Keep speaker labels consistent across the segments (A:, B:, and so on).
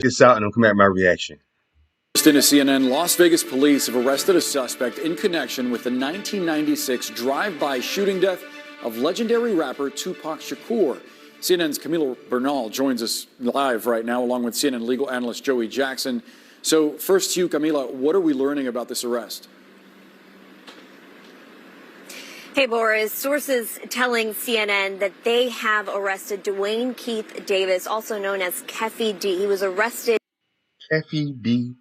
A: This out and I'll come at my reaction.
B: In a CNN, Las Vegas police have arrested a suspect in connection with the 1996 drive-by shooting death of legendary rapper Tupac Shakur. CNN's Camila Bernal joins us live right now, along with CNN legal analyst Joey Jackson. So first to you, Camila, what are we learning about this arrest?
C: Hey, Boris. Sources telling CNN that they have arrested Dwayne Keefe Davis, also known as Keefe D. He was arrested.
A: FED.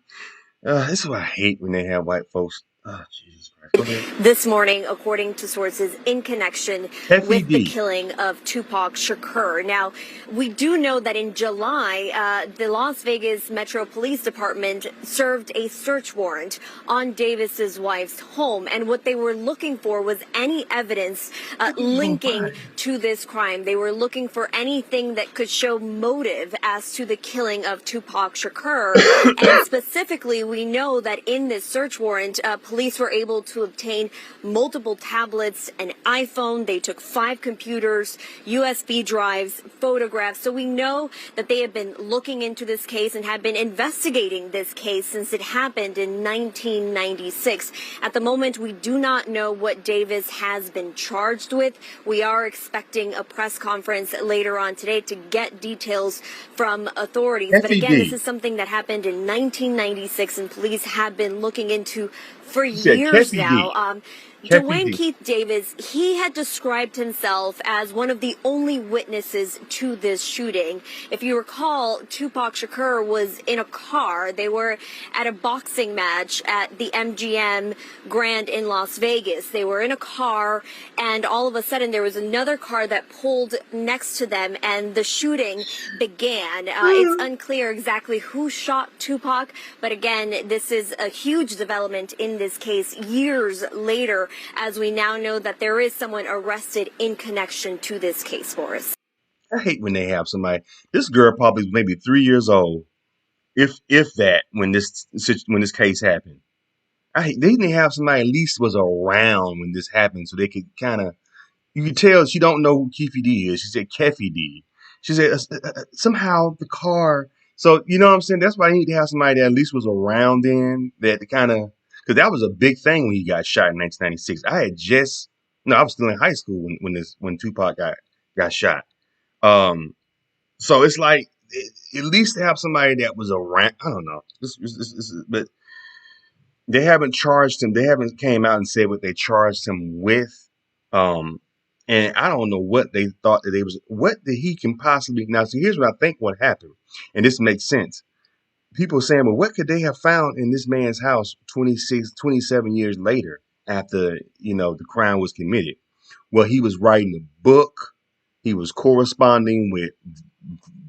A: This is what I hate when they have white folks. Oh, Jesus Christ. Go ahead.
C: This morning, according to sources, in connection with the killing of Tupac Shakur. Now, we do know that in July, the Las Vegas Metro Police Department served a search warrant on Davis's wife's home, and what they were looking for was any evidence linking to this crime. They were looking for anything that could show motive as to the killing of Tupac Shakur, and specifically, we know that in this search warrant, police were able to obtain multiple tablets, an iPhone. They took 5 computers, USB drives, photographs. So we know that they have been looking into this case and have been investigating this case since it happened in 1996. At the moment, we do not know what Davis has been charged with. We are expecting a press conference later on today to get details from authorities. But again, this is something that happened in 1996, and police have been looking into for years now. Dwayne Keefe Davis, he had described himself as one of the only witnesses to this shooting. If you recall, Tupac Shakur was in a car. They were at a boxing match at the MGM Grand in Las Vegas. They were in a car, and all of a sudden there was another car that pulled next to them, and the shooting began. It's unclear exactly who shot Tupac, but again, this is a huge development in this case years later, as we now know that there is someone arrested in connection to this case, Boris.
A: I hate when they have somebody. This girl probably was maybe 3 years old, if that, when this case happened. They didn't have somebody at least was around when this happened, so they could kind of. You could tell she don't know who Keefe D is. She said Keefe D. She said somehow the car. So you know what I'm saying. That's why I need to have somebody that at least was around then, that kind of, because that was a big thing when he got shot in 1996. I was still in high school when Tupac got shot. So it's like at least to have somebody that was around. I don't know. But they haven't charged him. They haven't came out and said what they charged him with. And I don't know what they thought that they was. What did he can possibly now? So here's what I think what happened, and this makes sense. People saying, well, what could they have found in this man's house 27 years later after, the crime was committed? Well, he was writing a book. He was corresponding with,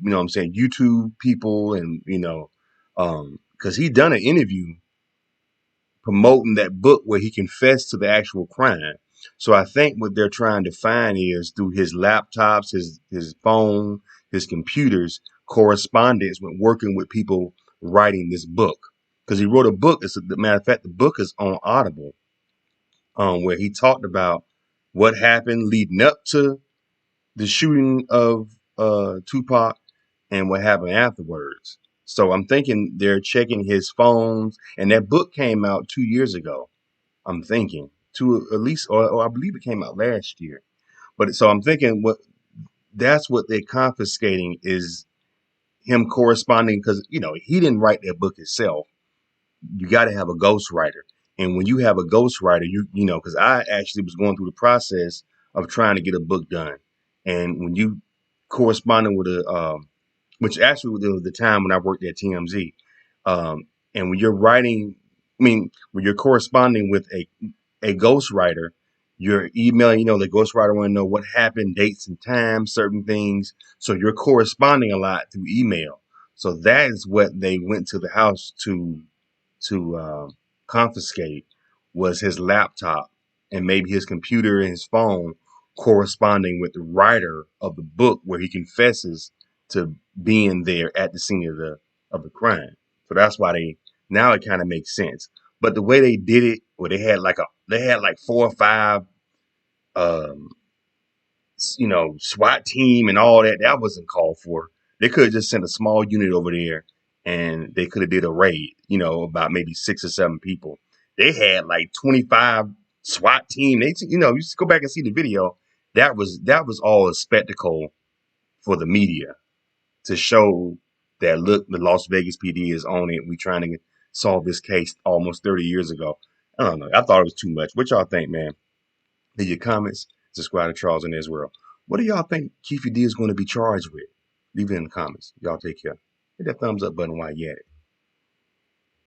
A: YouTube people, and, because he done an interview promoting that book where he confessed to the actual crime. So I think what they're trying to find is through his laptops, his phone, his computers, correspondence with working with people writing this book. Because he wrote a book. As a matter of fact, the book is on Audible, where he talked about what happened leading up to the shooting of Tupac and what happened afterwards. So I'm thinking they're checking his phones, and that book came out 2 years ago. I'm thinking at least, or I believe it came out last year. But so I'm thinking that's what they're confiscating is him corresponding, because he didn't write that book himself. You got to have a ghostwriter, and when you have a ghostwriter, because I actually was going through the process of trying to get a book done, and when you corresponding with which actually was the time when I worked at TMZ, and when you're writing, when you're corresponding with a ghostwriter, you're emailing, the ghostwriter want to know what happened, dates and times, certain things. So you're corresponding a lot through email. So that is what they went to the house to confiscate, was his laptop and maybe his computer and his phone, corresponding with the writer of the book where he confesses to being there at the scene of the crime. So that's why now it kind of makes sense. But the way they did it, where they had like 4 or 5, SWAT team and all that, that wasn't called for. They could have just sent a small unit over there and they could have did a raid, about maybe 6 or 7 people. They had like 25 SWAT team. You just go back and see the video. That was all a spectacle for the media to show that, look, the Las Vegas PD is on it. We trying to solve this case almost 30 years ago. I don't know. I thought it was too much. What y'all think, man? Leave your comments. Subscribe to Charles in Israel. What do y'all think Keefe D is going to be charged with? Leave it in the comments. Y'all take care. Hit that thumbs up button while you at it.